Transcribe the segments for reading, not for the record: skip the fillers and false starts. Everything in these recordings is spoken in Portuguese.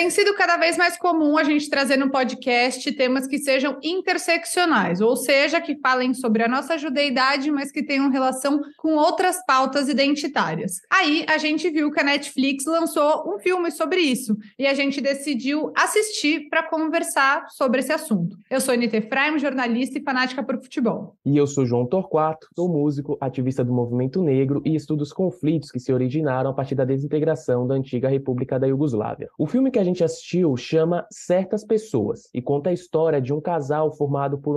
Tem sido cada vez mais comum a gente trazer no podcast temas que sejam interseccionais, ou seja, que falem sobre a nossa judeidade, mas que tenham relação com outras pautas identitárias. Aí a gente viu que a Netflix lançou um filme sobre isso e a gente decidiu assistir para conversar sobre esse assunto. Eu sou Anita Efraim, jornalista e fanática por futebol. E eu sou João Torquato, sou músico, ativista do movimento negro e estudo os conflitos que se originaram a partir da desintegração da antiga República da Iugoslávia. O filme que a gente assistiu chama Certas Pessoas e conta a história de um casal formado por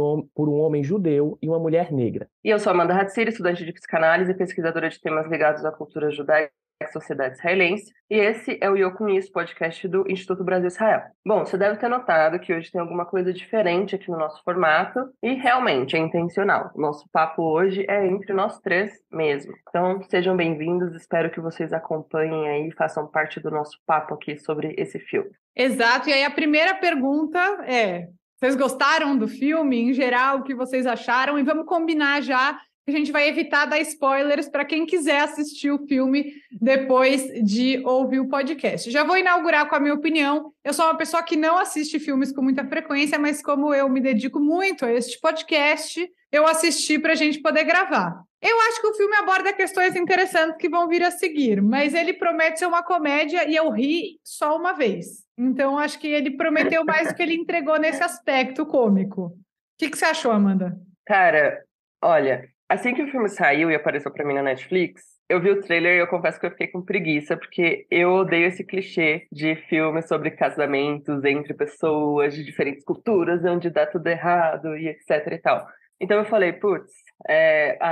um homem judeu e uma mulher negra. E eu sou Amanda Hatzir, estudante de psicanálise e pesquisadora de temas ligados à cultura judaica e à sociedade israelense, e esse é o Eu Com Isso, podcast do Instituto Brasil-Israel. Bom, você deve ter notado que hoje tem alguma coisa diferente aqui no nosso formato, e realmente é intencional. O nosso papo hoje é entre nós três mesmo. Então, sejam bem-vindos, espero que vocês acompanhem aí e façam parte do nosso papo aqui sobre esse filme. Exato, e aí a primeira pergunta é: vocês gostaram do filme? Em geral, o que vocês acharam? E vamos combinar já que a gente vai evitar dar spoilers para quem quiser assistir o filme depois de ouvir o podcast. Já vou inaugurar com a minha opinião. Eu sou uma pessoa que não assiste filmes com muita frequência, mas como eu me dedico muito a este podcast, eu assisti para a gente poder gravar. Eu acho que o filme aborda questões interessantes que vão vir a seguir, mas ele promete ser uma comédia e eu ri só uma vez. Então, acho que ele prometeu mais do que ele entregou nesse aspecto cômico. O que você achou, Amanda? Cara, olha, assim que o filme saiu e apareceu pra mim na Netflix, eu vi o trailer e eu confesso que eu fiquei com preguiça, porque eu odeio esse clichê de filmes sobre casamentos entre pessoas de diferentes culturas, onde dá tudo errado e etc e tal. Então eu falei, putz,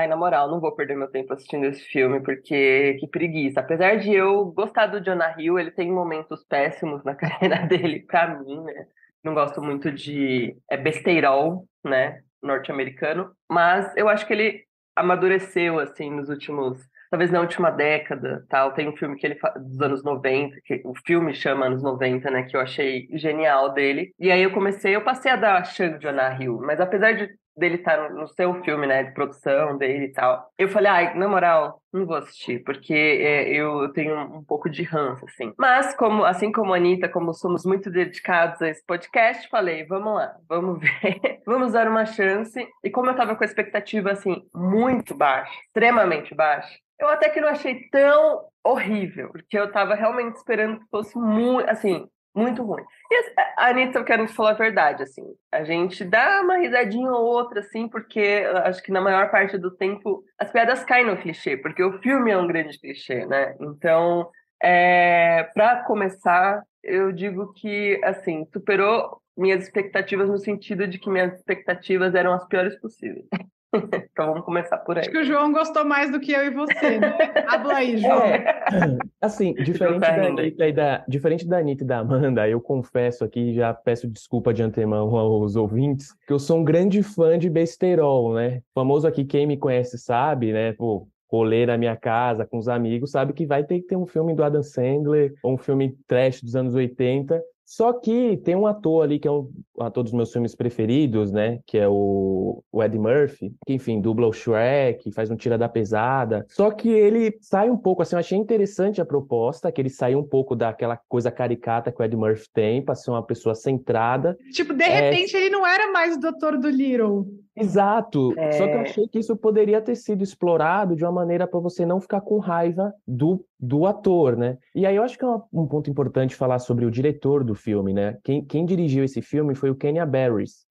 na moral, não vou perder meu tempo assistindo esse filme, porque que preguiça. Apesar de eu gostar do Jonah Hill, ele tem momentos péssimos na carreira dele, pra mim, né? Não gosto muito de besteirol, né, norte-americano, mas eu acho que ele amadureceu, assim, nos últimos, talvez na última década, tal. Tem um filme que ele dos anos 90, que o filme chama Anos 90, né, que eu achei genial dele. E aí eu passei a dar a chance de Jonah Hill, mas apesar dele estar no seu filme, né, de produção dele e tal, eu falei, na moral, não vou assistir, porque eu tenho um pouco de ranço, assim. Mas, assim como a Anitta, como somos muito dedicados a esse podcast, falei, vamos lá, vamos ver, vamos dar uma chance. E como eu tava com a expectativa, assim, muito baixa, extremamente baixa, eu até que não achei tão horrível, porque eu tava realmente esperando que fosse muito, assim, muito ruim. E a Anitta, eu quero te falar a verdade, assim, a gente dá uma risadinha ou outra, assim, porque acho que na maior parte do tempo as piadas caem no clichê, porque o filme é um grande clichê, né? Então, para começar, eu digo que, assim, superou minhas expectativas no sentido de que minhas expectativas eram as piores possíveis. Então vamos começar por aí. Acho que o João gostou mais do que eu e você, né? Habla aí, João. Assim, diferente da Anitta e da Amanda, eu confesso aqui, já peço desculpa de antemão aos ouvintes, que eu sou um grande fã de besteirol, né? Famoso aqui, quem me conhece sabe, né? Pô, rolê na minha casa com os amigos, sabe que vai ter que ter um filme do Adam Sandler ou um filme trash dos anos 80. Só que tem um ator ali que é um ator dos meus filmes preferidos, né? Que é o Eddie Murphy, que, enfim, dubla o Shrek, faz um Tira da Pesada. Só que ele sai um pouco, assim, eu achei interessante a proposta, que ele sai um pouco daquela coisa caricata que o Eddie Murphy tem, para ser uma pessoa centrada. Tipo, de repente ele não era mais o Dr. Dolittle. Exato, só que eu achei que isso poderia ter sido explorado de uma maneira para você não ficar com raiva do ator, né? E aí eu acho que é um ponto importante falar sobre o diretor do filme, né? Quem dirigiu esse filme foi o Kenya Barris.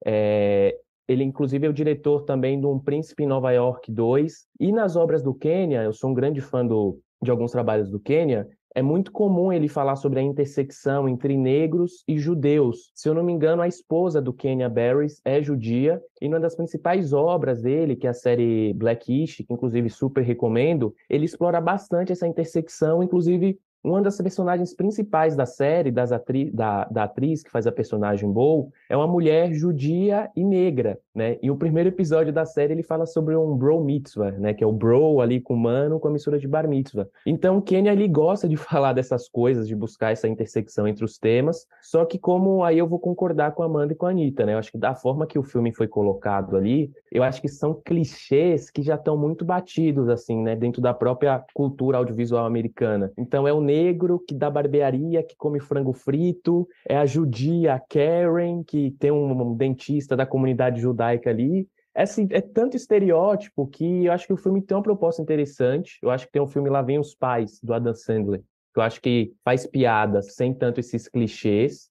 Ele, inclusive, é o diretor também do Um Príncipe em Nova York 2. E nas obras do Kenya, eu sou um grande fã de alguns trabalhos do Kenya, é muito comum ele falar sobre a intersecção entre negros e judeus. Se eu não me engano, a esposa do Kenya Barris é judia, e uma das principais obras dele, que é a série Blackish, que inclusive super recomendo, ele explora bastante essa intersecção, inclusive uma das personagens principais da série, da atriz que faz a personagem Bo, é uma mulher judia e negra, né? E o primeiro episódio da série ele fala sobre um bro mitzvah, né? Que é o bro ali com mano com a mistura de bar mitzvah. Então o Kenya ele gosta de falar dessas coisas, de buscar essa intersecção entre os temas, só que como aí eu vou concordar com a Amanda e com a Anitta, né? Eu acho que da forma que o filme foi colocado ali, eu acho que são clichês que já estão muito batidos, assim, né? Dentro da própria cultura audiovisual americana. Então é o negro que dá barbearia, que come frango frito, é a judia, a Karen, que tem um dentista da comunidade judaica ali. É, assim, é tanto estereótipo que eu acho que o filme tem uma proposta interessante. Eu acho que tem um filme Lá Vem os Pais, do Adam Sandler, que eu acho que faz piadas sem tanto esses clichês,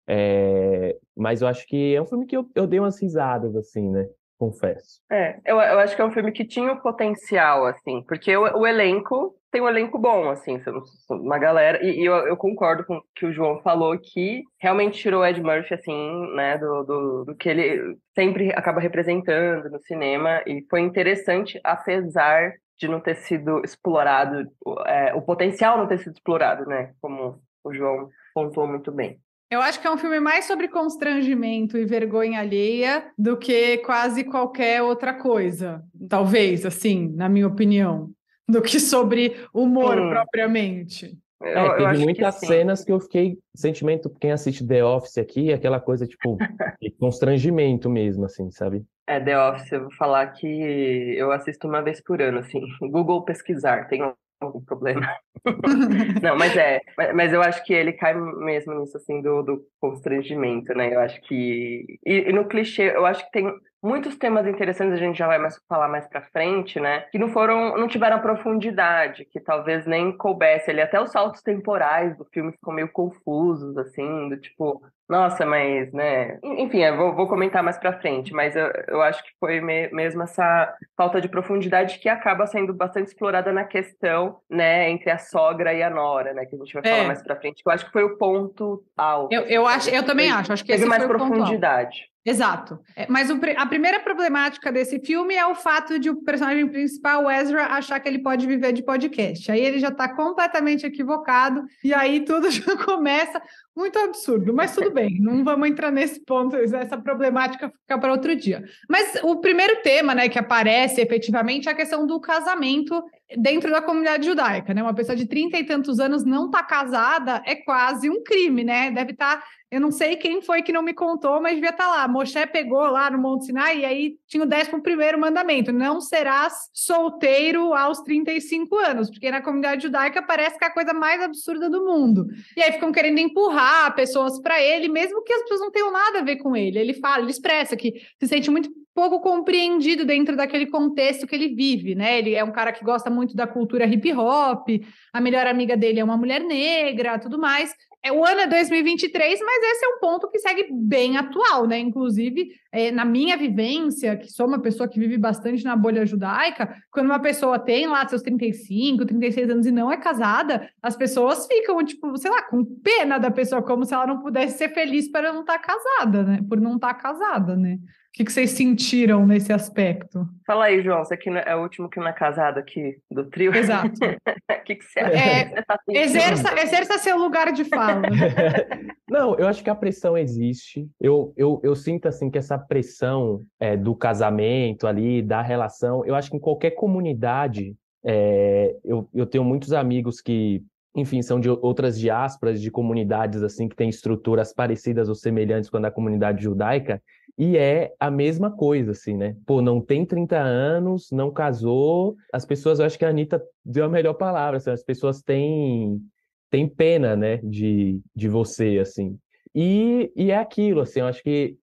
mas eu acho que é um filme que eu dei umas risadas, assim, né? Confesso. Eu acho que é um filme que tinha o potencial, assim, porque o elenco tem um elenco bom, assim, uma galera, e eu concordo com o que o João falou, que realmente tirou o Ed Murphy, assim, né, do que ele sempre acaba representando no cinema, e foi interessante, apesar de não ter sido explorado, o potencial não ter sido explorado, né, como o João pontuou muito bem. Eu acho que é um filme mais sobre constrangimento e vergonha alheia do que quase qualquer outra coisa. Talvez, assim, na minha opinião, do que sobre humor propriamente. Eu Teve acho que muitas sim. cenas que eu fiquei, sentimento, quem assiste The Office aqui, aquela coisa, tipo, de constrangimento mesmo, assim, sabe? The Office, eu vou falar que eu assisto uma vez por ano, assim. Google pesquisar, tem algum problema? Não, mas eu acho que ele cai mesmo nisso, assim, do constrangimento, né? Eu acho que... E no clichê, eu acho que tem muitos temas interessantes, a gente já vai falar mais pra frente, né? Que não tiveram profundidade, que talvez nem coubesse ali. Até os saltos temporais do filme ficam meio confusos, assim, do tipo... Nossa, mas, né? Enfim, eu vou comentar mais pra frente, mas eu acho que foi mesmo essa falta de profundidade que acaba sendo bastante explorada na questão, né, entre a sogra e a nora, né, que a gente vai falar mais pra frente, que eu acho que foi o ponto alto. Eu também acho que teve esse mais foi o ponto alto. profundidade. Exato. Mas a primeira problemática desse filme é o fato de o personagem principal, o Ezra, achar que ele pode viver de podcast. Aí ele já está completamente equivocado e aí tudo já começa muito absurdo. Mas tudo bem, não vamos entrar nesse ponto, essa problemática fica para outro dia. Mas o primeiro tema, né, que aparece efetivamente é a questão do casamento dentro da comunidade judaica, né? Uma pessoa de 30 e tantos anos não estar casada é quase um crime, né? Deve estar... Eu não sei quem foi que não me contou, mas devia estar lá. Moshe pegou lá no Monte Sinai e aí tinha o 11º mandamento. Não serás solteiro aos 35 anos, porque na comunidade judaica parece que é a coisa mais absurda do mundo. E aí ficam querendo empurrar pessoas para ele, mesmo que as pessoas não tenham nada a ver com ele. Ele expressa que se sente muito pouco compreendido dentro daquele contexto que ele vive, né? Ele é um cara que gosta muito da cultura hip hop, a melhor amiga dele é uma mulher negra, tudo mais. O ano é 2023, mas esse é um ponto que segue bem atual, né? Inclusive, na minha vivência, que sou uma pessoa que vive bastante na bolha judaica, quando uma pessoa tem lá seus 35, 36 anos e não é casada, as pessoas ficam, tipo, sei lá, com pena da pessoa, como se ela não pudesse ser feliz para não estar casada, né? Por não estar casada, né? O que vocês sentiram nesse aspecto? Fala aí, João, você que é o último que não é casado aqui do trio. Exato. O que você acha? Exerça seu lugar de fala. Não, eu acho que a pressão existe. Eu sinto assim que essa pressão do casamento ali, da relação, eu acho que em qualquer comunidade, eu tenho muitos amigos que, enfim, são de outras diásporas, de comunidades assim que têm estruturas parecidas ou semelhantes com a da comunidade judaica, e é a mesma coisa, assim, né? Pô, não tem 30 anos, não casou. As pessoas, eu acho que a Anitta deu a melhor palavra, assim, as pessoas têm pena, né, de você, assim. E é aquilo, assim, eu acho que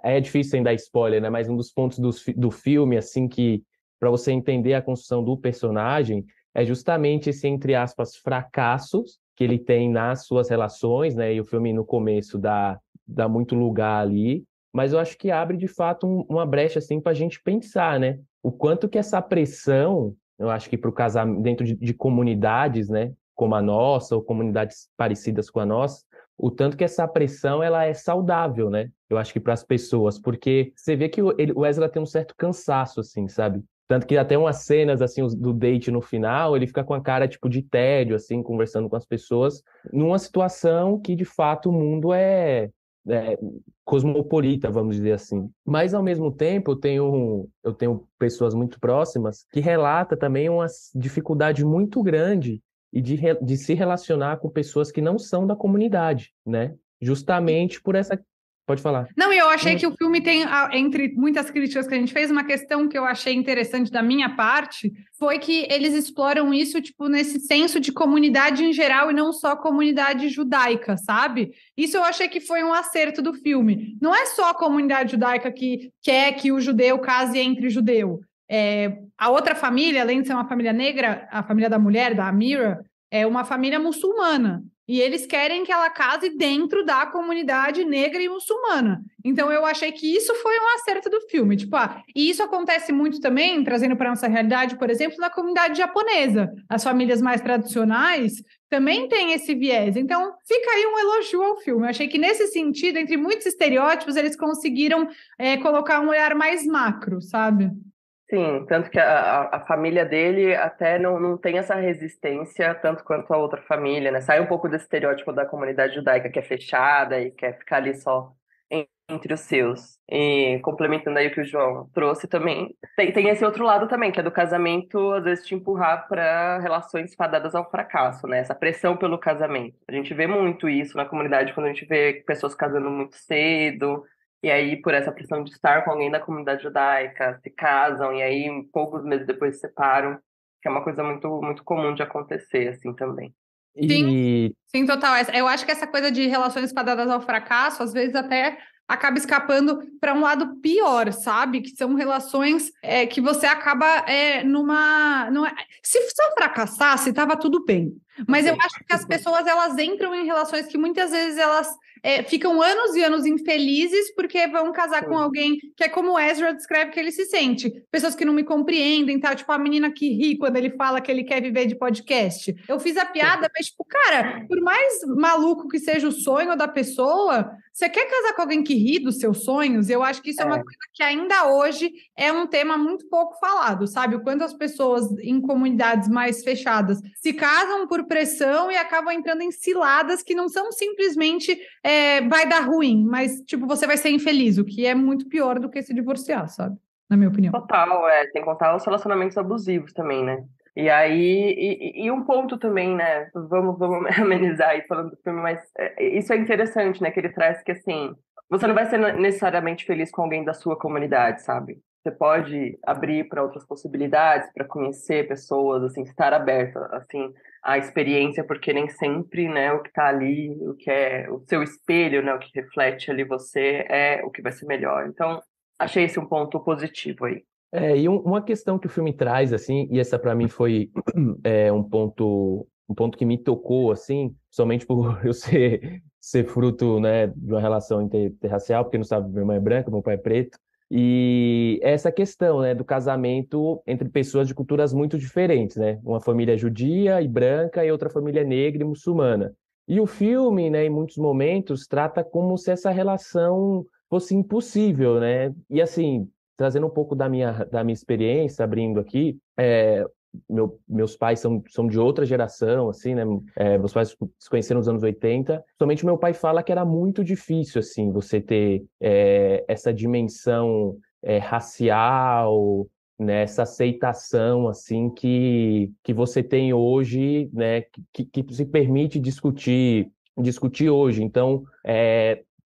é difícil sem dar spoiler, né? Mas um dos pontos do filme, assim, que para você entender a construção do personagem é justamente esse, entre aspas, fracassos que ele tem nas suas relações, né? E o filme no começo dá muito lugar ali, mas eu acho que abre de fato uma brecha assim para a gente pensar, né? O quanto que essa pressão, eu acho que para o casamento dentro de comunidades, né? Como a nossa ou comunidades parecidas com a nossa, o tanto que essa pressão ela é saudável, né? Eu acho que para as pessoas, porque você vê que o Ezra tem um certo cansaço, assim, sabe? Tanto que até umas cenas, assim, do date no final, ele fica com a cara, tipo, de tédio, assim, conversando com as pessoas, numa situação que, de fato, o mundo é cosmopolita, vamos dizer assim. Mas, ao mesmo tempo, eu tenho pessoas muito próximas que relatam também uma dificuldade muito grande e de se relacionar com pessoas que não são da comunidade, né? Justamente por essa Pode falar. Não, eu achei que o filme tem, entre muitas críticas que a gente fez, uma questão que eu achei interessante da minha parte, foi que eles exploram isso, tipo, nesse senso de comunidade em geral e não só comunidade judaica, sabe? Isso eu achei que foi um acerto do filme. Não é só a comunidade judaica que quer que o judeu case entre judeu. A outra família, além de ser uma família negra, a família da mulher, da Amira, é uma família muçulmana. E eles querem que ela case dentro da comunidade negra e muçulmana. Então, eu achei que isso foi um acerto do filme. Tipo, e isso acontece muito também, trazendo para a nossa realidade, por exemplo, na comunidade japonesa. As famílias mais tradicionais também têm esse viés. Então, fica aí um elogio ao filme. Eu achei que, nesse sentido, entre muitos estereótipos, eles conseguiram colocar um olhar mais macro, sabe? Sim, tanto que a família dele até não tem essa resistência tanto quanto a outra família, né? Sai um pouco desse estereótipo da comunidade judaica que é fechada e quer ficar ali só entre os seus. E complementando aí o que o João trouxe também, tem esse outro lado também, que é do casamento, às vezes te empurrar para relações fadadas ao fracasso, né? Essa pressão pelo casamento. A gente vê muito isso na comunidade quando a gente vê pessoas casando muito cedo. E aí, por essa pressão de estar com alguém da comunidade judaica, se casam e aí, poucos meses depois se separam, que é uma coisa muito, muito comum de acontecer, assim, também. Sim, sim, total. Eu acho que essa coisa de relações fadadas ao fracasso, às vezes até acaba escapando para um lado pior, sabe? Que são relações que você acaba Se só fracassasse, estava tudo bem. Mas eu acho que as pessoas, elas entram em relações que muitas vezes elas ficam anos e anos infelizes porque vão casar com alguém que é como o Ezra descreve que ele se sente. Pessoas que não me compreendem, tá? Tipo, a menina que ri quando ele fala que ele quer viver de podcast. Eu fiz a piada, mas, tipo, cara, por mais maluco que seja o sonho da pessoa, você quer casar com alguém que ri dos seus sonhos? Eu acho que isso é uma coisa que ainda hoje é um tema muito pouco falado, sabe? O quanto as pessoas em comunidades mais fechadas se casam por pressão e acabam entrando em ciladas que não são simplesmente vai dar ruim, mas, tipo, você vai ser infeliz, o que é muito pior do que se divorciar, sabe? Na minha opinião. Total, tem que contar os relacionamentos abusivos também, né? E aí, e um ponto também, né? Vamos amenizar aí falando do filme, mas isso é interessante, né? Que ele traz que, assim, você não vai ser necessariamente feliz com alguém da sua comunidade, sabe? Você pode abrir para outras possibilidades, para conhecer pessoas, assim, estar aberto, assim, à experiência, porque nem sempre, né, o que está ali, o que é o seu espelho, né, o que reflete ali você é o que vai ser melhor. Então, achei esse um ponto positivo aí. E uma questão que o filme traz, assim, e essa para mim foi um ponto que me tocou, assim, somente por eu ser fruto, né, de uma relação interracial, porque não sabe, minha mãe é branca, meu pai é preto, e essa questão, né, do casamento entre pessoas de culturas muito diferentes, né, uma família judia e branca e outra família negra e muçulmana. E o filme, né, em muitos momentos, trata como se essa relação fosse impossível, né, e assim, trazendo um pouco da minha experiência, abrindo aqui, meus pais são de outra geração, assim, né? Meus pais se conheceram nos anos 80. Somente meu pai fala que era muito difícil, assim, você ter essa dimensão racial, né? Essa aceitação, assim, que você tem hoje, né? Que se permite discutir hoje. Então,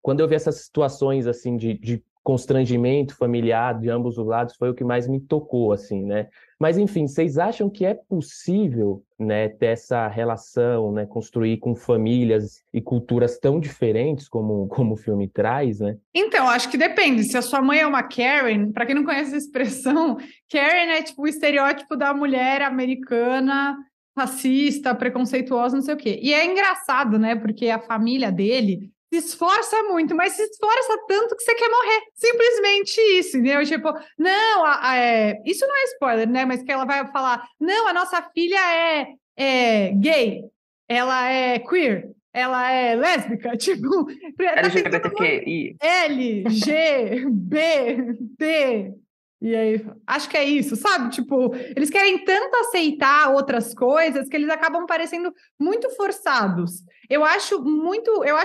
quando eu vi essas situações, assim, de constrangimento familiar de ambos os lados foi o que mais me tocou, assim, né? Mas, enfim, vocês acham que é possível, né, ter essa relação, né, construir com famílias e culturas tão diferentes como o filme traz, né? Então, acho que depende. Se a sua mãe é uma Karen, para quem não conhece a expressão, Karen é tipo o estereótipo da mulher americana, racista, preconceituosa, não sei o quê. E é engraçado, né? Porque a família dele se esforça muito, mas se esforça tanto que você quer morrer. Simplesmente isso, entendeu? Tipo, não, isso não é spoiler, né? Mas que ela vai falar, não, a nossa filha é gay, ela é queer, ela é lésbica, tipo... LGBTQI. L, G, B, T... E aí, acho que é isso, sabe? Tipo, eles querem tanto aceitar outras coisas que eles acabam parecendo muito forçados. Eu acho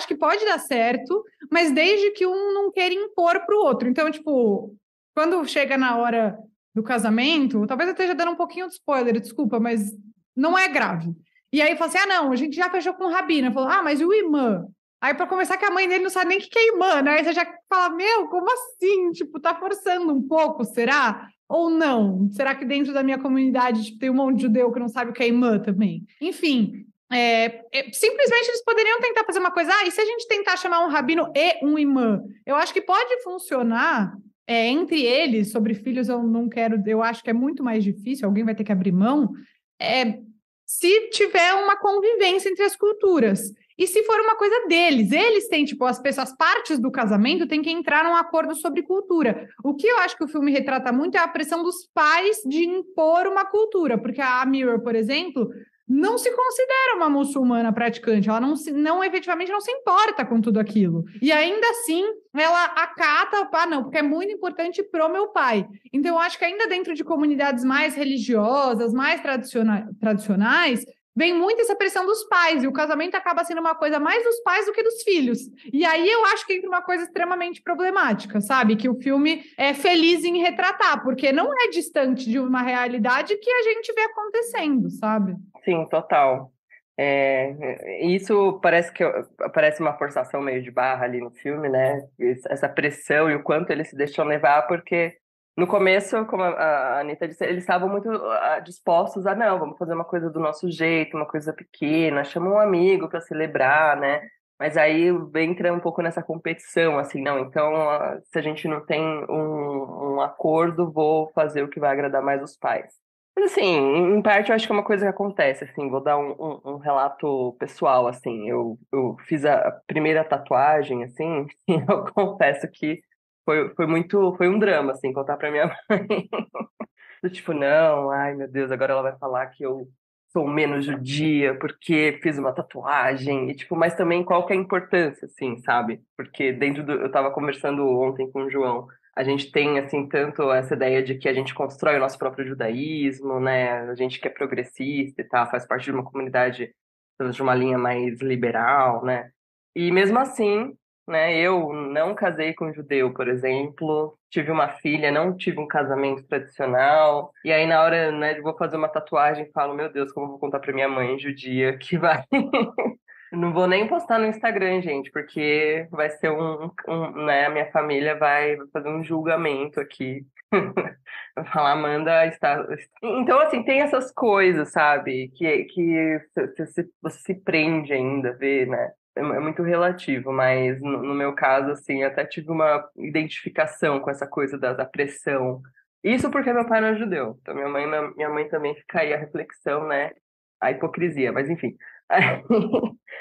que pode dar certo, mas desde que um não queira impor para o outro. Então, tipo, quando chega na hora do casamento, talvez eu esteja dando um pouquinho de spoiler, desculpa, mas não é grave. E aí fala assim: não, a gente já fechou com o rabino. Falou: mas e o imã? Aí, para começar, que a mãe dele não sabe nem o que é imã, né? Aí você já fala, meu, como assim? Tipo, tá forçando um pouco, será? Ou não? Será que dentro da minha comunidade tipo, tem um monte de judeu que não sabe o que é imã também? Enfim, simplesmente eles poderiam tentar fazer uma coisa, e se a gente tentar chamar um rabino e um imã? Eu acho que pode funcionar entre eles, sobre filhos eu não quero, eu acho que é muito mais difícil, alguém vai ter que abrir mão, se tiver uma convivência entre as culturas. E se for uma coisa deles, eles têm, tipo, as partes do casamento têm que entrar num acordo sobre cultura. O que eu acho que o filme retrata muito é a pressão dos pais de impor uma cultura, porque a Mira, por exemplo, não se considera uma muçulmana praticante, ela efetivamente não se importa com tudo aquilo. E ainda assim, ela acata, não, porque é muito importante pro meu pai. Então, eu acho que ainda dentro de comunidades mais religiosas, mais tradicionais, vem muito essa pressão dos pais, e o casamento acaba sendo uma coisa mais dos pais do que dos filhos. E aí eu acho que entra uma coisa extremamente problemática, sabe? Que o filme é feliz em retratar, porque não é distante de uma realidade que a gente vê acontecendo, sabe? Sim, total. Isso parece uma forçação meio de barra ali no filme, né? Essa pressão e o quanto eles se deixam levar, porque no começo, como a Anitta disse, eles estavam muito dispostos a, não, vamos fazer uma coisa do nosso jeito, uma coisa pequena, chama um amigo para celebrar, né? Mas aí entra um pouco nessa competição, assim, não, então, se a gente não tem um acordo, vou fazer o que vai agradar mais os pais. Mas, assim, em parte, eu acho que é uma coisa que acontece, assim, vou dar um relato pessoal, assim, eu fiz a primeira tatuagem, assim, e eu confesso que foi um drama, assim, contar pra minha mãe. Do tipo, não, ai meu Deus, agora ela vai falar que eu sou menos judia porque fiz uma tatuagem. E, tipo, mas também qual que é a importância, assim, sabe? Porque eu tava conversando ontem com o João, a gente tem, assim, tanto essa ideia de que a gente constrói o nosso próprio judaísmo, né? A gente que é progressista e tal, faz parte de uma comunidade de uma linha mais liberal, né? E mesmo assim, né? Eu não casei com um judeu, por exemplo, tive uma filha, não tive um casamento tradicional, e aí na hora, né, de vou fazer uma tatuagem, falo, meu Deus, como eu vou contar pra minha mãe judia que vai... Não vou nem postar no Instagram, gente, porque vai ser né, a minha família vai fazer um julgamento aqui. Vai falar, Amanda está... Então, assim, tem essas coisas, sabe? Que você se prende ainda a ver, né? É muito relativo, mas no meu caso, assim, até tive uma identificação com essa coisa da pressão. Isso porque meu pai não é judeu. Então, minha mãe também fica aí a reflexão, né? A hipocrisia, mas enfim.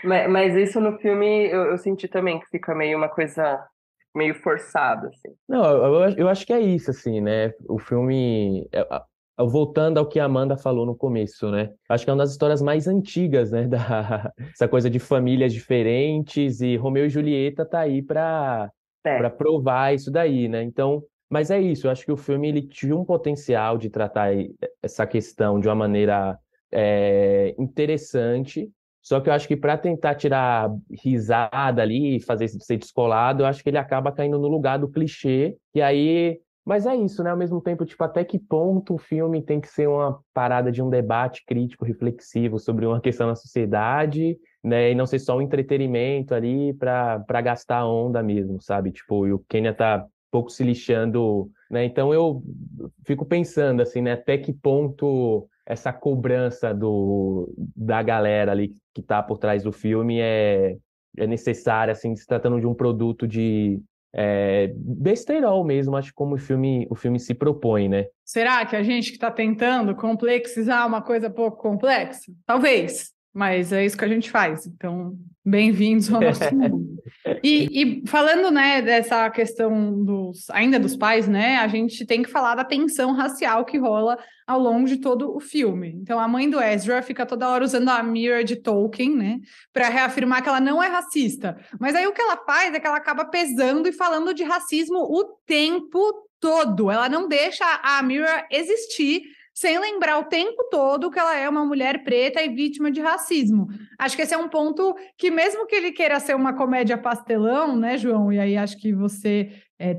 Mas isso no filme eu senti também que fica meio uma coisa meio forçada, assim. Não, eu acho que é isso, assim, né? O filme, voltando ao que a Amanda falou no começo, né? Acho que é uma das histórias mais antigas, né? Essa coisa de famílias diferentes, e Romeu e Julieta tá aí para provar isso daí, né? Então, mas é isso, eu acho que o filme ele tinha um potencial de tratar essa questão de uma maneira interessante. Só que eu acho que para tentar tirar risada ali e fazer ser descolado, eu acho que ele acaba caindo no lugar do clichê. E aí. Mas é isso, né? Ao mesmo tempo, tipo, até que ponto o filme tem que ser uma parada de um debate crítico, reflexivo sobre uma questão na sociedade, né? E não ser só um entretenimento ali para gastar onda mesmo, sabe? Tipo, e o Kenya tá pouco se lixando, né? Então eu fico pensando, assim, né? Até que ponto essa cobrança da galera ali que está por trás do filme é necessária, assim, se tratando de um produto de besteirol mesmo, acho que como o filme se propõe, né? Será que a gente que está tentando complexizar uma coisa pouco complexa? Talvez, mas é isso que a gente faz. Então, bem-vindos ao nosso mundo. E falando, né, dessa questão ainda dos pais, né, a gente tem que falar da tensão racial que rola ao longo de todo o filme. Então, a mãe do Ezra fica toda hora usando a Mira de Tolkien, né, para reafirmar que ela não é racista. Mas aí o que ela faz é que ela acaba pesando e falando de racismo o tempo todo. Ela não deixa a Mira existir sem lembrar o tempo todo que ela é uma mulher preta e vítima de racismo. Acho que esse é um ponto que, mesmo que ele queira ser uma comédia pastelão, né, João? E aí acho que você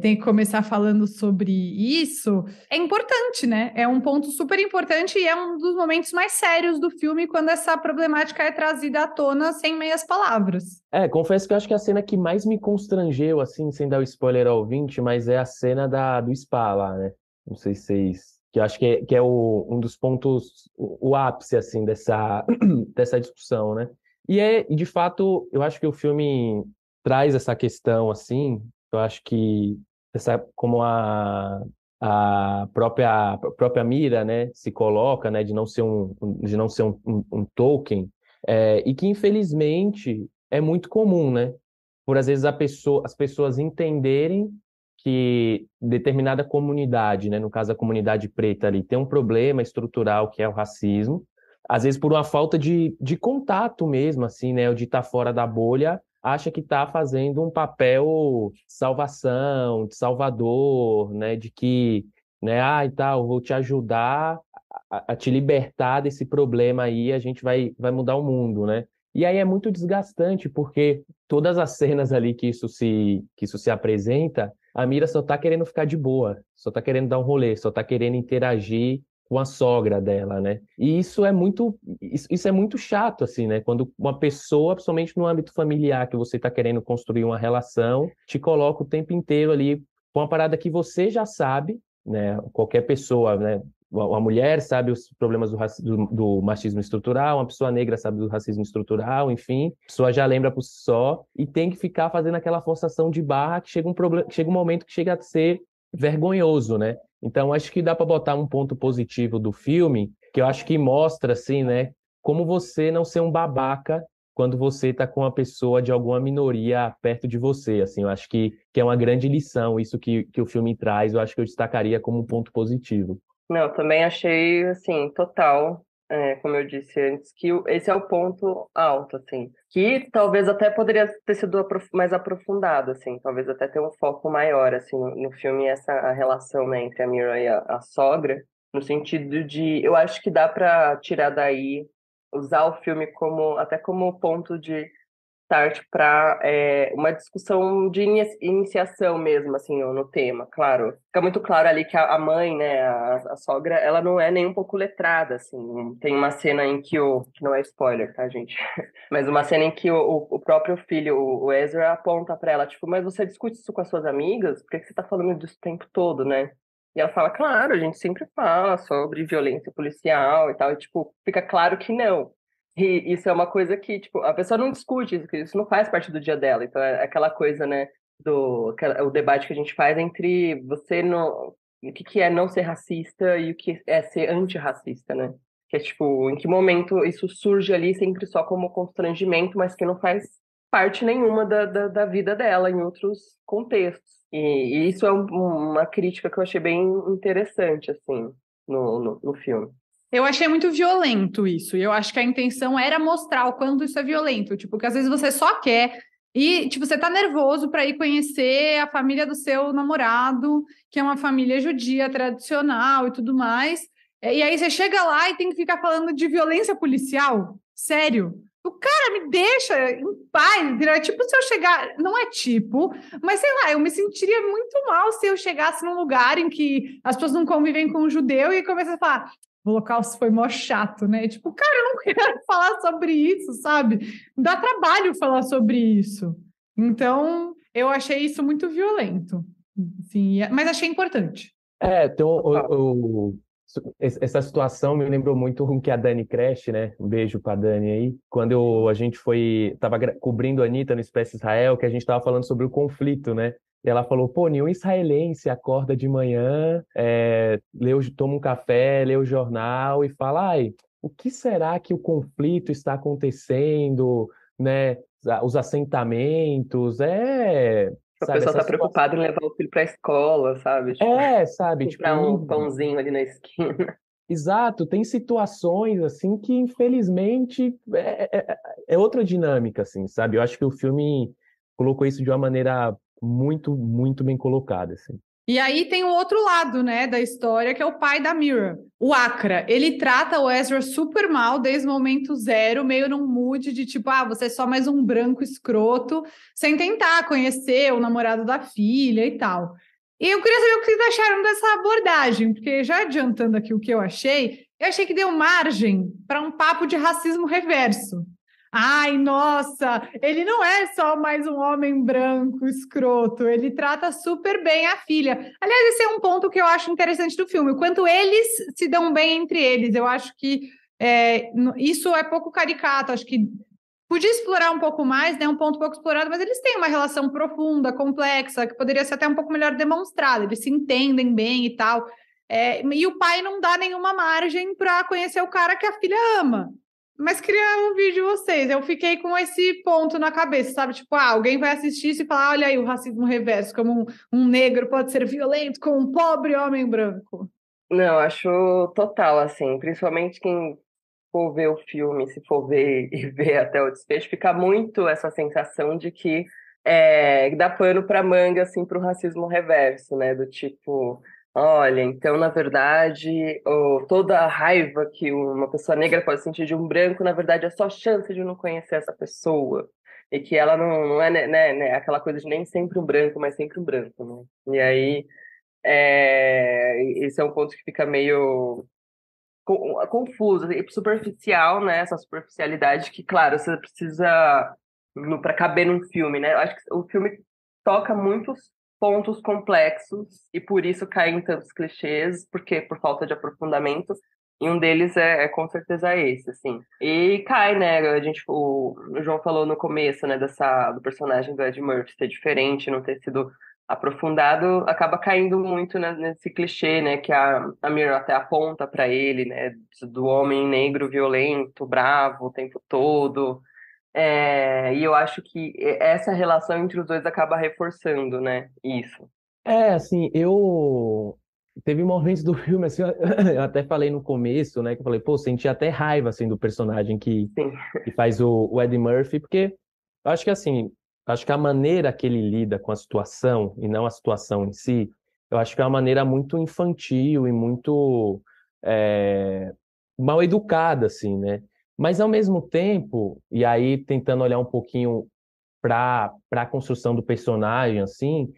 tem que começar falando sobre isso. É importante, né? É um ponto super importante e é um dos momentos mais sérios do filme quando essa problemática é trazida à tona sem meias palavras. Confesso que eu acho que a cena que mais me constrangeu, assim, sem dar o spoiler ao ouvinte, mas é a cena do spa lá, né? Não sei se vocês... Que eu acho que é um dos pontos, o ápice, assim, dessa discussão, né? E, de fato, eu acho que o filme traz essa questão, assim, eu acho que como a própria Mira, né, se coloca, né, de não ser um Tolkien, e que, infelizmente, é muito comum, né? Por, às vezes, as pessoas entenderem que determinada comunidade, né, no caso a comunidade preta ali, tem um problema estrutural que é o racismo, às vezes por uma falta de contato mesmo, assim, né, ou de estar fora da bolha, acha que está fazendo um papel de salvação, de salvador, né, de que, né, e tal, vou te ajudar a te libertar desse problema aí, a gente vai mudar o mundo, né? E aí é muito desgastante, porque todas as cenas ali que isso se apresenta, a Mira só tá querendo ficar de boa, só tá querendo dar um rolê, só tá querendo interagir com a sogra dela, né? E isso é muito chato, assim, né? Quando uma pessoa, principalmente no âmbito familiar, que você tá querendo construir uma relação, te coloca o tempo inteiro ali com uma parada que você já sabe, né? Qualquer pessoa, né? Uma mulher sabe os problemas do machismo estrutural, uma pessoa negra sabe do racismo estrutural, enfim, a pessoa já lembra por si só e tem que ficar fazendo aquela forçação de barra que chega um momento que chega a ser vergonhoso, né? Então, acho que dá para botar um ponto positivo do filme, que eu acho que mostra, assim, né, como você não ser um babaca quando você está com uma pessoa de alguma minoria perto de você, assim, eu acho que é uma grande lição, isso que o filme traz, eu acho que eu destacaria como um ponto positivo. Não, também achei, assim, total, como eu disse antes, que esse é o ponto alto, assim, que talvez até poderia ter sido mais aprofundado, assim, talvez até ter um foco maior, assim, no filme, a relação, né, entre a Mira e a sogra, no sentido de, eu acho que dá para tirar daí, usar o filme até como ponto de start para uma discussão de iniciação mesmo, assim, no tema, claro. Fica muito claro ali que a mãe, né, a sogra, ela não é nem um pouco letrada, assim. Tem uma cena em que não é spoiler, tá, gente? Mas uma cena em que o próprio filho, o Ezra, aponta para ela, tipo, mas você discute isso com as suas amigas? Por que você tá falando disso o tempo todo, né? E ela fala, claro, a gente sempre fala sobre violência policial e tal, e, tipo, fica claro que não. E isso é uma coisa que, tipo, a pessoa não discute, isso não faz parte do dia dela. Então, é aquela coisa, né, o debate que a gente faz entre você não, o que é não ser racista e o que é ser antirracista, né? Que é, tipo, em que momento isso surge ali sempre só como constrangimento, mas que não faz parte nenhuma da vida dela em outros contextos. E isso é uma crítica que eu achei bem interessante, assim, no filme. Eu achei muito violento isso, e eu acho que a intenção era mostrar o quanto isso é violento, tipo, que às vezes você só quer e, tipo, você tá nervoso para ir conhecer a família do seu namorado, que é uma família judia tradicional e tudo mais, e aí você chega lá e tem que ficar falando de violência policial, sério. O cara me deixa em paz, entendeu? É tipo se eu chegar, não é tipo, mas sei lá, eu me sentiria muito mal se eu chegasse num lugar em que as pessoas não convivem com um judeu e começasse a falar o Holocausto foi mó chato, né? Tipo, cara, eu não quero falar sobre isso, sabe? Dá trabalho falar sobre isso. Então, eu achei isso muito violento. Sim, mas achei importante. Essa situação me lembrou muito o que a Dani Crash, né? Um beijo pra Dani aí. Quando a gente tava cobrindo a Anitta no Espécie Israel, que a gente tava falando sobre o conflito, né? E ela falou, pô, nenhum israelense acorda de manhã, toma um café, lê o jornal e fala, ai, o que será que o conflito está acontecendo, né? Os assentamentos, A sabe, pessoa essa tá situação. preocupada em levar o filho pra escola, sabe? Tipo, Sabe, tipo, comprar um pãozinho ali na esquina. exato, tem situações assim que infelizmente é outra dinâmica, assim, sabe? Eu acho que o filme colocou isso de uma maneira muito, muito bem colocada, assim. E aí tem o outro lado, né, da história, que é o pai da Mira. O Akra, ele trata o Ezra super mal desde o momento zero, meio num mood de tipo, você é só mais um branco escroto, sem tentar conhecer o namorado da filha e tal. E eu queria saber o que vocês acharam dessa abordagem, porque já adiantando aqui o que eu achei que deu margem para um papo de racismo reverso. Ai, nossa, ele não é só mais um homem branco escroto, ele trata super bem a filha. Aliás, esse é um ponto que eu acho interessante do filme, o quanto eles se dão bem entre eles. Eu acho que isso é pouco caricato, acho que podia explorar um pouco mais, né? Um ponto pouco explorado, mas eles têm uma relação profunda, complexa, que poderia ser até um pouco melhor demonstrada. Eles se entendem bem e tal. E o pai não dá nenhuma margem para conhecer o cara que a filha ama. Mas queria ouvir de vocês. Eu fiquei com esse ponto na cabeça, sabe? Tipo, alguém vai assistir isso e falar: olha aí o racismo reverso, como um negro pode ser violento com um pobre homem branco. Não, acho total, assim, principalmente quem for ver o filme, se for ver e ver até o desfecho, fica muito essa sensação de que dá pano para manga, assim, para o racismo reverso, né? Do tipo, olha, então, na verdade, toda a raiva que uma pessoa negra pode sentir de um branco, na verdade, é só chance de não conhecer essa pessoa. E que ela não é né, aquela coisa de nem sempre um branco, mas sempre um branco, né? E aí, esse é um ponto que fica meio confuso e superficial, né? Essa superficialidade que, claro, você precisa para caber num filme, né? Eu acho que o filme toca muitos pontos complexos e por isso cai em tantos clichês, porque por falta de aprofundamento. E um deles é com certeza esse, assim. E cai, né? O João falou no começo, né, do personagem do Ed Murphy ser diferente, não ter sido aprofundado, acaba caindo muito nesse clichê, né, que a Mira até aponta para ele, né, do homem negro violento, bravo o tempo todo. E eu acho que essa relação entre os dois acaba reforçando, né, isso. Assim, teve momentos do filme, assim, eu até falei no começo, né, que eu falei, pô, senti até raiva, assim, do personagem Sim. que faz o Eddie Murphy, porque eu acho que, assim, acho que a maneira que ele lida com a situação, e não a situação em si, eu acho que é uma maneira muito infantil e muito mal educada, assim, né? Mas, ao mesmo tempo, e aí tentando olhar um pouquinho para a construção do personagem, assim,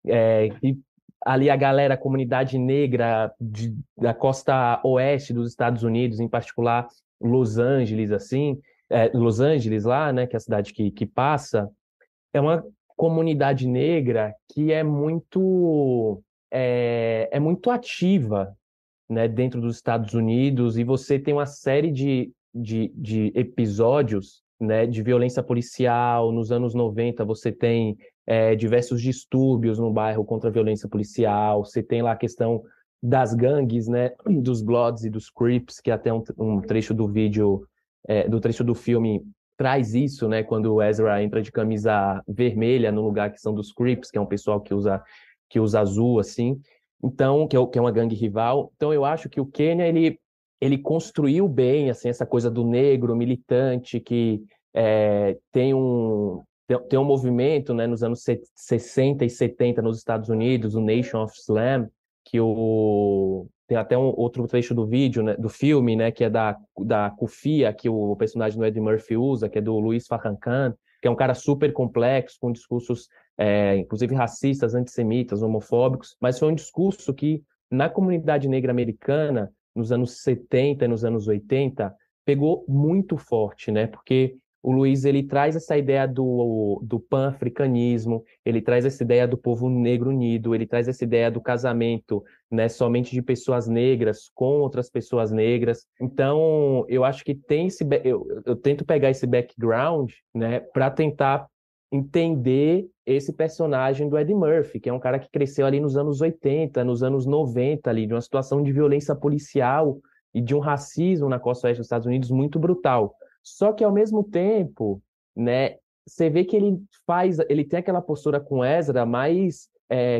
e ali a galera, a comunidade negra da costa oeste dos Estados Unidos, em particular Los Angeles, assim, Los Angeles lá, né, que é a cidade que passa, é uma comunidade negra que é muito ativa, né, dentro dos Estados Unidos, e você tem uma série de episódios, né, de violência policial. Nos anos 90 você tem diversos distúrbios no bairro contra a violência policial, você tem lá a questão das gangues, né, dos Bloods e dos Crips, que até um trecho do vídeo, do trecho do filme traz isso, né, quando o Ezra entra de camisa vermelha no lugar que são dos Crips, que é um pessoal que usa azul, assim. Então, que é uma gangue rival. Então, eu acho que o Quênia, ele construiu bem, assim, essa coisa do negro militante que tem um movimento, né, nos anos 60 e 70 nos Estados Unidos, o Nation of Islam, tem até um outro trecho do vídeo, né, do filme, né, que é da Kufia, que o personagem do Eddie Murphy usa, que é do Luiz Farhan Khan, que é um cara super complexo, com discursos inclusive racistas, antissemitas, homofóbicos, mas foi um discurso que, na comunidade negra americana, nos anos 70 e nos anos 80, pegou muito forte, né? Porque o Luiz, ele traz essa ideia do pan-africanismo, ele traz essa ideia do povo negro unido, ele traz essa ideia do casamento, né, somente de pessoas negras com outras pessoas negras. Então, eu acho que eu tento pegar esse background, né, para tentar entender esse personagem do Eddie Murphy, que é um cara que cresceu ali nos anos 80, nos anos 90, ali, de uma situação de violência policial e de um racismo na costa oeste dos Estados Unidos muito brutal. Só que, ao mesmo tempo, né, você vê que ele tem aquela postura com Ezra mais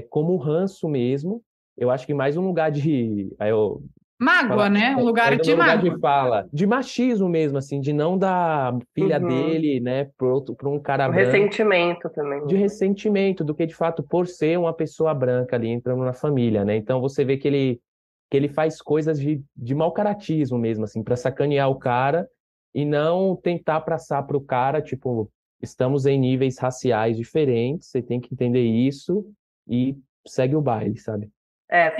como um ranço mesmo. Eu acho que mais um lugar de... Aí eu Mágoa, né? Um lugar Ainda de no lugar mágoa. de fala, de machismo mesmo, assim, de não dar filha Uhum. dele, né, para um cara O branco, ressentimento também, de né? ressentimento do que de fato por ser uma pessoa branca ali entrando na família, né? Então você vê que ele faz coisas de mau caratismo mesmo, assim, para sacanear o cara e não tentar passar para o cara, tipo, estamos em níveis raciais diferentes, você tem que entender isso e segue o baile, sabe? É, É,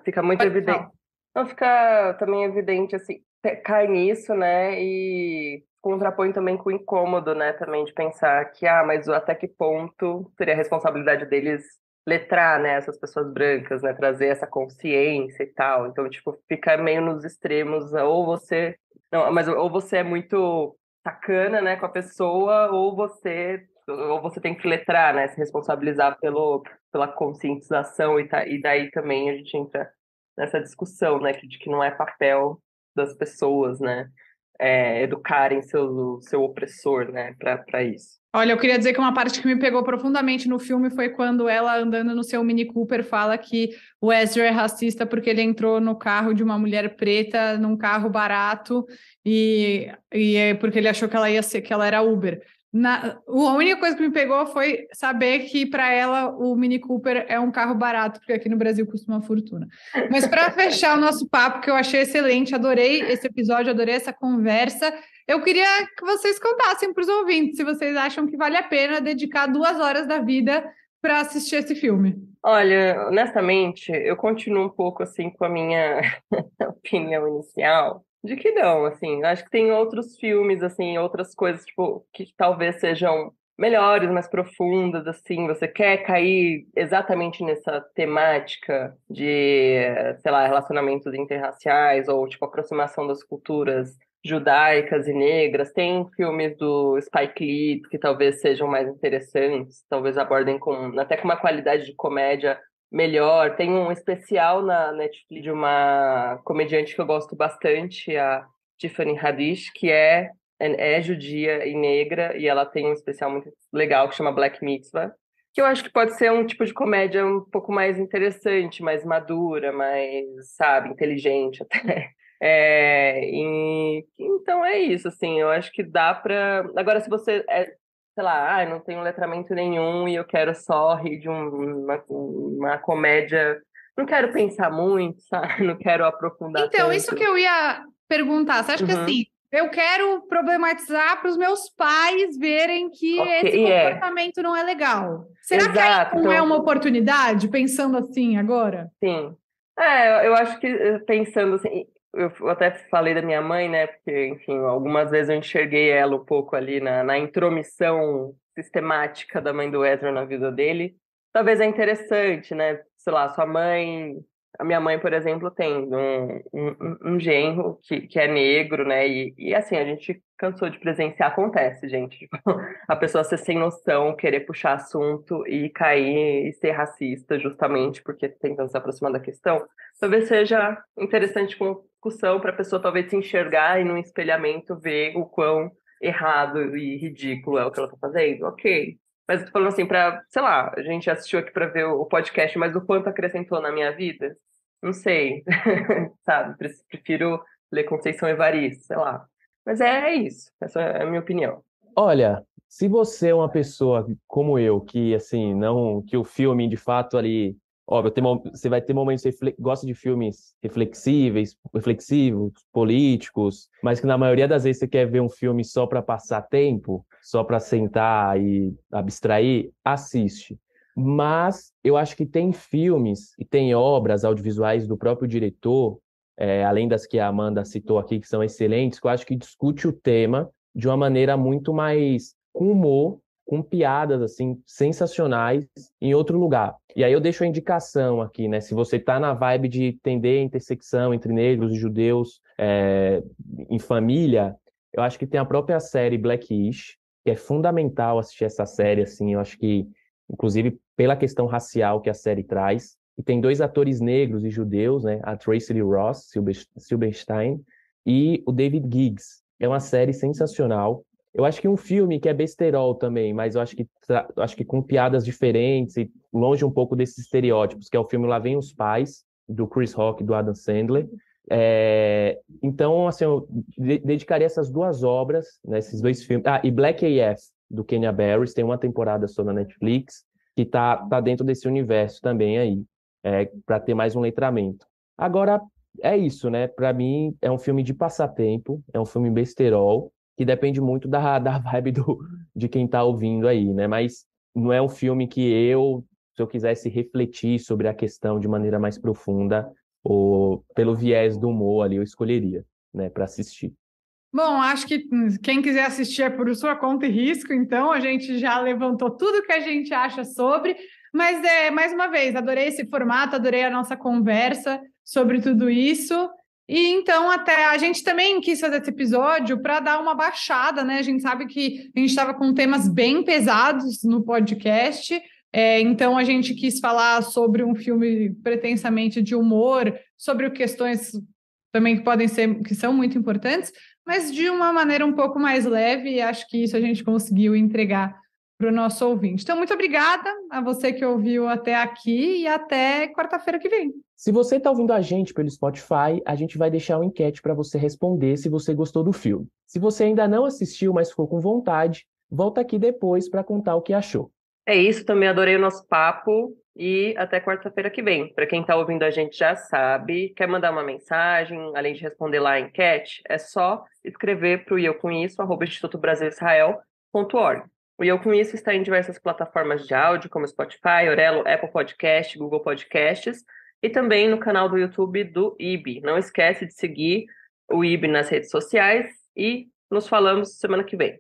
fica muito pode evidente. falar. Não, fica também evidente, assim, cai nisso, né? E contrapõe também com o incômodo, né? Também de pensar que, mas até que ponto seria a responsabilidade deles letrar, né? Essas pessoas brancas, né? Trazer essa consciência e tal. Então, tipo, fica meio nos extremos, ou você... Não, mas ou você é muito sacana, né? Com a pessoa, ou você tem que letrar, né? Se responsabilizar pela conscientização e daí também a gente entra nessa discussão, né, de que não é papel das pessoas, né, educarem seu opressor, né, para isso. Olha, eu queria dizer que uma parte que me pegou profundamente no filme foi quando ela, andando no seu Mini Cooper, fala que o Ezra é racista porque ele entrou no carro de uma mulher preta, num carro barato, e é porque ele achou que ela ia ser, que ela era Uber. A única coisa que me pegou foi saber que para ela o Mini Cooper é um carro barato, porque aqui no Brasil custa uma fortuna. Mas para fechar o nosso papo, que eu achei excelente, adorei esse episódio, adorei essa conversa. Eu queria que vocês contassem para os ouvintes se vocês acham que vale a pena dedicar 2 horas da vida para assistir esse filme. Olha, honestamente, eu continuo um pouco assim com a minha opinião inicial de que não, assim, acho que tem outros filmes, assim, outras coisas, tipo, que talvez sejam melhores, mais profundas, assim, você quer cair exatamente nessa temática de, sei lá, relacionamentos interraciais ou, tipo, aproximação das culturas judaicas e negras, tem filmes do Spike Lee que talvez sejam mais interessantes, talvez abordem até com uma qualidade de comédia melhor. Tem um especial na Netflix de uma comediante que eu gosto bastante, a Tiffany Haddish, que é judia e negra, e ela tem um especial muito legal que chama Black Mitzvah, que eu acho que pode ser um tipo de comédia um pouco mais interessante, mais madura, mais, sabe, inteligente até. Então é isso, assim, eu acho que dá pra. Agora, se você sei lá, não tenho letramento nenhum e eu quero só rir de uma comédia. Não quero pensar muito, sabe? Não quero aprofundar Então, isso que tanto. eu ia perguntar. Você acha que Uhum. assim, eu quero problematizar para os meus pais verem que Ok, esse comportamento não é legal? Será que aí exato. não é Então, uma oportunidade, pensando assim agora? sim. Eu acho que pensando assim, eu até falei da minha mãe, né? Porque, enfim, algumas vezes eu enxerguei ela um pouco ali na intromissão sistemática da mãe do Ezra na vida dele. Talvez é interessante, né? Sei lá, sua mãe. A minha mãe, por exemplo, tem um genro que é negro, né? E assim, a gente cansou de presenciar, acontece, gente. Tipo, a pessoa ser sem noção, querer puxar assunto e cair e ser racista, justamente porque tentando se aproximar da questão. Talvez seja interessante como discussão para a pessoa talvez se enxergar e num espelhamento ver o quão errado e ridículo é o que ela está fazendo. Ok. Mas eu tô falando assim, sei lá, a gente assistiu aqui para ver o podcast, mas o quanto acrescentou na minha vida? Não sei, sabe? Prefiro ler Conceição Evaristo, sei lá. Mas é isso, essa é a minha opinião. Olha, se você é uma pessoa como eu, que assim, não, que o filme de fato ali, óbvio, você vai ter momentos gosta de filmes reflexivos, políticos, mas que na maioria das vezes você quer ver um filme só para passar tempo, só para sentar e abstrair, assiste. Mas eu acho que tem filmes e tem obras audiovisuais do próprio diretor, além das que a Amanda citou aqui, que são excelentes, que eu acho que discute o tema de uma maneira muito mais com humor, com piadas assim sensacionais em outro lugar. E aí eu deixo a indicação aqui, né? Se você tá na vibe de entender a intersecção entre negros e judeus em família, eu acho que tem a própria série Blackish, que é fundamental assistir essa série, assim, eu acho que, inclusive, pela questão racial que a série traz. E tem dois atores negros e judeus, né? A Tracy Lee Ross, Silberstein, e o David Giggs. É uma série sensacional. Eu acho que um filme que é besterol também, mas eu acho que com piadas diferentes e longe um pouco desses estereótipos, que é o filme Lá Vem os Pais, do Chris Rock e do Adam Sandler. Então, assim, eu dedicaria essas duas obras, né, esses dois filmes. E Black AF, do Kenya Barris, tem uma temporada só na Netflix, que tá dentro desse universo também aí, para ter mais um letramento. Agora, é isso, né? Para mim, é um filme de passatempo, é um filme besterol, que depende muito da vibe de quem tá ouvindo aí, né? Mas não é um filme que se eu quisesse refletir sobre a questão de maneira mais profunda, ou pelo viés do humor ali, eu escolheria, né, para assistir. Bom, acho que quem quiser assistir é por sua conta e risco, então a gente já levantou tudo que a gente acha sobre, mas mais uma vez, adorei esse formato, adorei a nossa conversa sobre tudo isso. E então até a gente também quis fazer esse episódio para dar uma baixada, né? A gente sabe que a gente estava com temas bem pesados no podcast, então a gente quis falar sobre um filme pretensamente de humor, sobre questões também que são muito importantes, mas de uma maneira um pouco mais leve, e acho que isso a gente conseguiu entregar para o nosso ouvinte. Então, muito obrigada a você que ouviu até aqui e até quarta-feira que vem. Se você está ouvindo a gente pelo Spotify, a gente vai deixar uma enquete para você responder se você gostou do filme. Se você ainda não assistiu, mas ficou com vontade, volta aqui depois para contar o que achou. É isso, também adorei o nosso papo e até quarta-feira que vem. Para quem está ouvindo a gente já sabe, quer mandar uma mensagem, além de responder lá a enquete, é só escrever para o @institutobrasilisrael.org. O Eu Com Isso está em diversas plataformas de áudio, como Spotify, Orelo, Apple Podcast, Google Podcasts, e também no canal do YouTube do IB. Não esquece de seguir o IB nas redes sociais e nos falamos semana que vem.